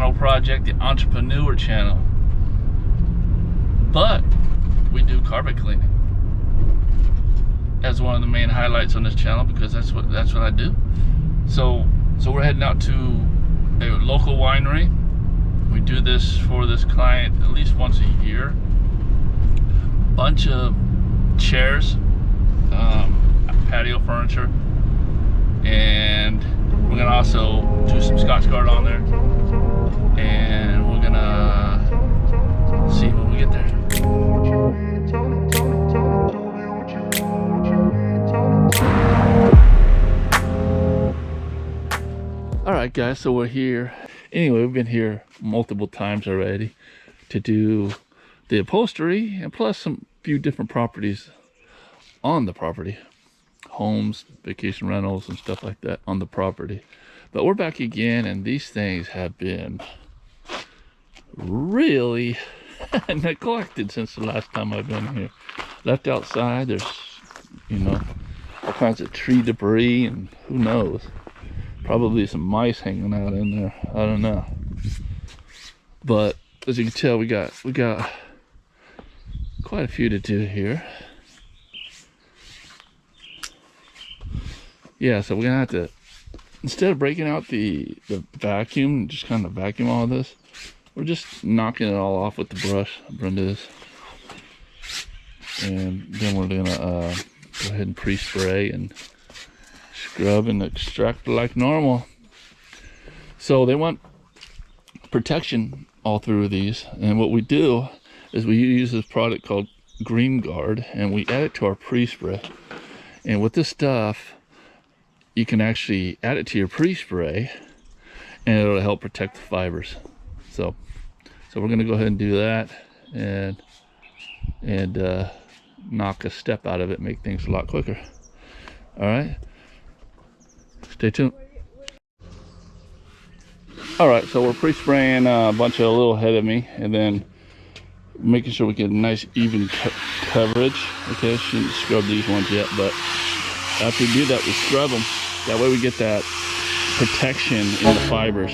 channel project, the Entrepreneur channel. But we do carpet cleaning as one of the main highlights on this channel, because that's what I do. So we're heading out to a local winery. We do this for this client at least once a year. Bunch of chairs, patio furniture, and we're gonna also do some Scotchgard on there, and we're gonna see when we get there. All right, guys, so we're here. Anyway, we've been here multiple times already to do the upholstery, and plus some few different properties on the property, homes, vacation rentals, and stuff like that on the property. But we're back again, and these things have been really neglected since the last time I've been here. Left outside, there's, you know, all kinds of tree debris, and who knows, probably some mice hanging out in there. I don't know. But as you can tell, we got quite a few to do here. Yeah, so we're gonna have to, instead of breaking out the vacuum, just kind of vacuum all this, we're just knocking it all off with the brush. Brenda is. And then we're gonna go ahead and pre-spray and scrub and extract like normal. So they want protection all through these, and what we do is we use this product called Green Guard, and we add it to our pre-spray. And with this stuff, you can actually add it to your pre-spray, and it'll help protect the fibers. So we're gonna go ahead and do that, and knock a step out of it, make things a lot quicker. All right, stay tuned. All right, so we're pre-spraying a bunch a little ahead of me, and then making sure we get a nice even coverage. Okay, shouldn't scrub these ones yet, but after we do that, we scrub them. That way we get that protection in the fibers,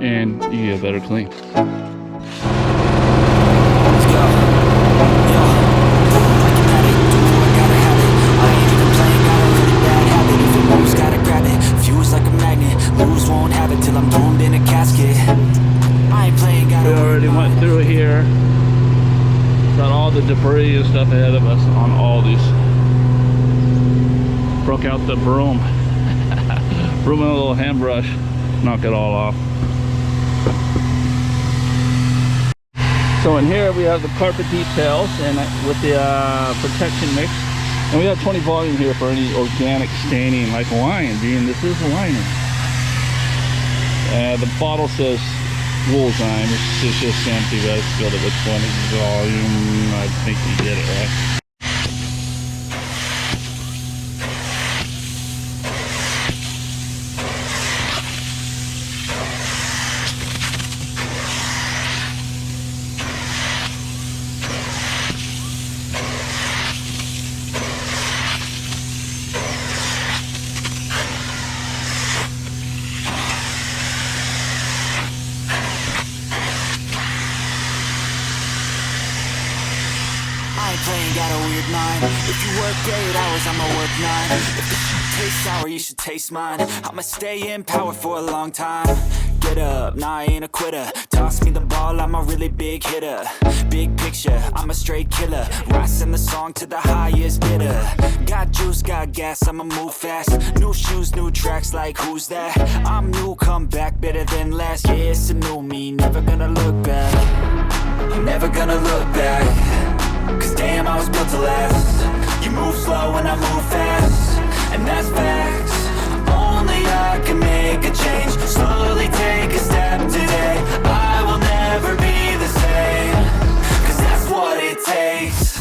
and you get a better clean. We already went through here. Got all the debris and stuff ahead of us on all these. Broke out the broom. Broom and a little hand brush. Knock it all off. So in here we have the carpet details, and with the protection mix. And we got 20 volume here for any organic staining like wine, being this is a winery. The bottle says Woolzyme. It's just empty, but I spilled it. Which one is volume? I think you get it right. Playing got a weird mind. If you work 8 hours, I'ma work 9. If the shit tastes sour, you should taste mine. I'ma stay in power for a long time. Get up, nah, I ain't a quitter. Toss me the ball, I'm a really big hitter. Big picture, I'm a straight killer. Rising the song to the highest bidder. Got juice, got gas, I'ma move fast. New shoes, new tracks, like who's that? I'm new, come back, better than last. Yeah, it's a new me, never gonna look back. I'm never gonna look back. Cause damn, I was built to last. You move slow and I move fast, and that's facts. Only I can make a change. Slowly take a step today. I will never be the same. Cause that's what it takes.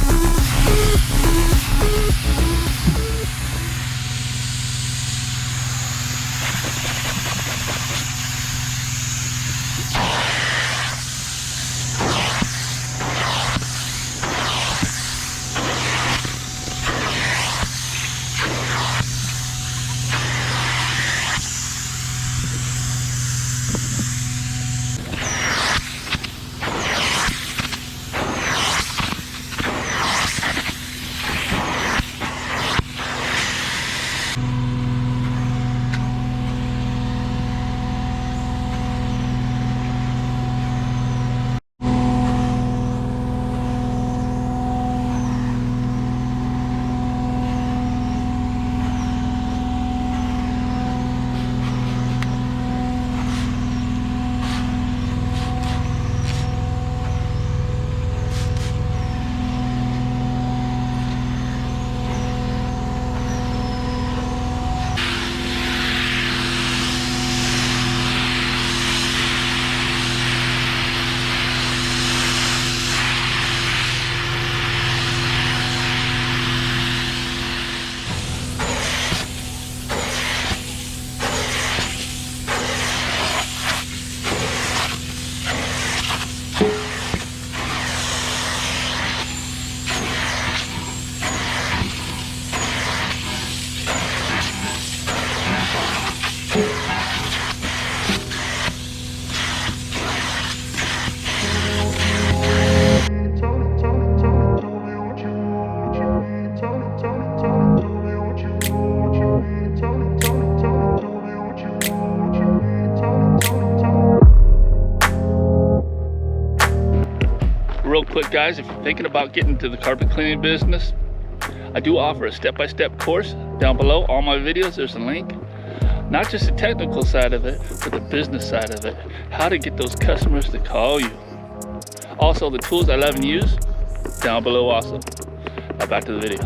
quick, guys, if you're thinking about getting into the carpet cleaning business, I do offer a step-by-step course down below. All my videos, there's a link. Not just the technical side of it, but the business side of it. How to get those customers to call you. Also, the tools I love and use, down below also. Now back to the video.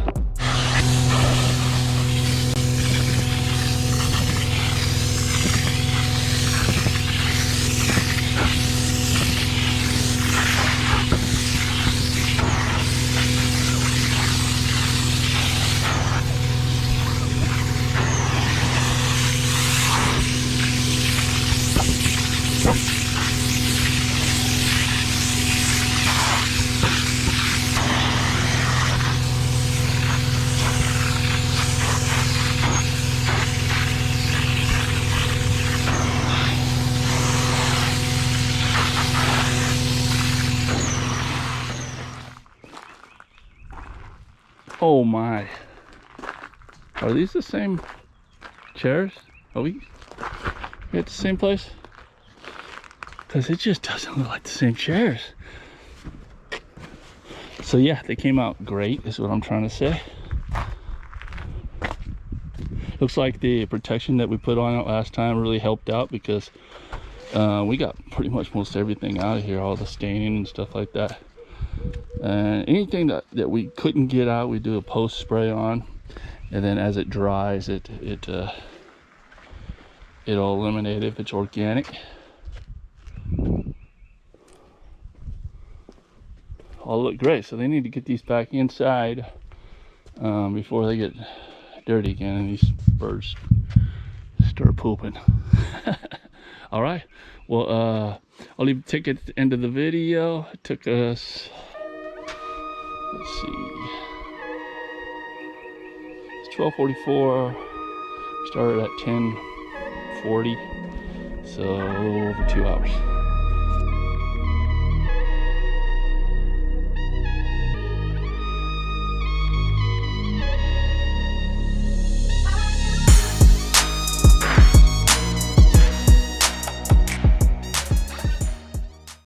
Oh my. Are these the same chairs? Are we at the same place? Because it just doesn't look like the same chairs. So yeah, they came out great is what I'm trying to say. Looks like the protection that we put on it last time really helped out, because we got pretty much most everything out of here, all the staining and stuff like that. And anything that we couldn't get out, we do a post spray on, and then as it dries, it'll eliminate it if it's organic. All look great. So they need to get these back inside before they get dirty again and these birds start pooping. All right, well, I'll leave a ticket at the end of the video. It took us, let's see, it's 12:44. Started at 10:40, so a little over 2 hours.